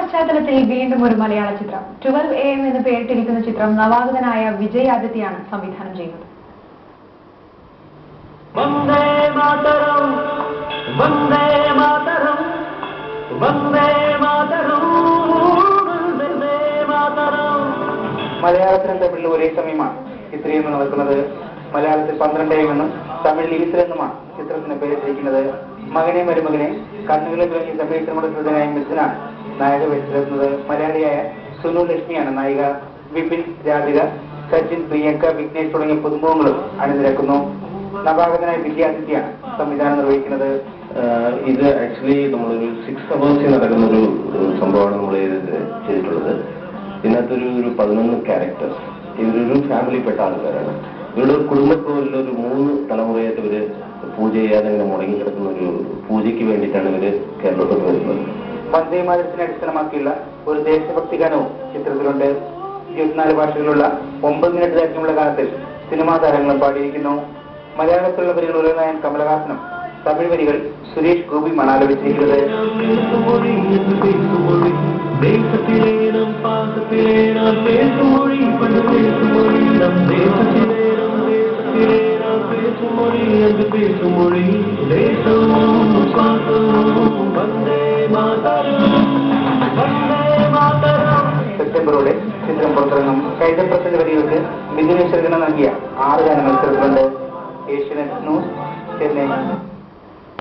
പശ്ചാത്തലത്തിൽ വീണ്ടും ഒരു മലയാള ചിത്രം 12 AM എന്ന് പേരിട്ടിരിക്കുന്ന ചിത്രം നവാഗതനായ വിജയ് ആദിത്യയാണ് സംവിധാനം ചെയ്യുന്നത്. വന്ദേ മാതരം വന്ദേ മാതരം വന്ദേ മാതരം വന്ദേ മാതരം. മലയാളത്തിലും തമിഴിലും ഒരേ സമയമാണ് ചിത്രീകരണം നടക്കുന്നത്. മലയാളത്തിൽ 12 AM എന്നും തമിഴിൽ ഈശ്വരൻ എന്നുമാണ് ചിത്രത്തിന് പേരിട്ടിരിക്കുന്നത്. മകനെ മരുമകനെ കണ്ണുകളെ തുടങ്ങി തമിഴ് ചിത്രമുടനായ മിഥുനാണ് നായക വേഷത്തിലെത്തുന്നത്. മലയാളിയായ സുനു ലക്ഷ്മിയാണ് നായിക. വിപിൻ, രാധിക, സച്ചിൻ, പ്രിയങ്ക, വിഘ്നേഷ് തുടങ്ങിയ പുതുമുഖങ്ങളും അണിനിരക്കുന്നു. നവാഗതനായ വിജയാദിത്യയാണ് സംവിധാനം നിർവഹിക്കുന്നത്. ഇത് ആക്ച്വലി നമ്മളൊരു 6 hours നടക്കുന്ന ഒരു സംഭവമാണ് നമ്മൾ ചെയ്തിട്ടുള്ളത്. ഇതിനകത്തൊരു 11 ക്യാരക്ടേഴ്സ്. ഇവരൊരു ഫാമിലിപ്പെട്ട ആൾക്കാരാണ്. ഇവരുടെ കുടുംബത്തോരിലൊരു 3 തലമുറയായിട്ട് ഇവര് പൂജ ചെയ്യാതെ ഇങ്ങനെ മുടങ്ങിക്കിടക്കുന്ന ഒരു പൂജയ്ക്ക് വേണ്ടിയിട്ടാണ് ഇവര് കേരളത്തിൽ വരുന്നത്. വന്ദേ മാതരത്തിനെ അടിസ്ഥാനമാക്കിയുള്ള ഒരു ദേശഭക്തി ഗാനവും ചിത്രത്തിലുണ്ട്. 24 ഭാഷകളിലുള്ള 9 മിനിറ്റ് ദൈർഘ്യമുള്ള ഗാനത്തിൽ സിനിമാ താരങ്ങളും പാടിയിരിക്കുന്നു. മലയാളത്തിലുള്ള വരികൾ ഉലനായൻ കമലഹാസനും തമിഴ് വരികൾ സുരേഷ് ഗോപിയുമാണ് ആലപിച്ചിരിക്കുന്നത്. സെപ്റ്റംബറോടെ ചിത്രം പുറത്തിറങ്ങും. കൈതപ്രസന്റെ വരികൾക്ക് മിഥുനേശ്വരൻ നൽകിയ 6 ഗാനങ്ങൾ ചിത്രത്തിലുണ്ട്. ഏഷ്യനെറ്റ് ന്യൂസ്, ചെന്നൈ.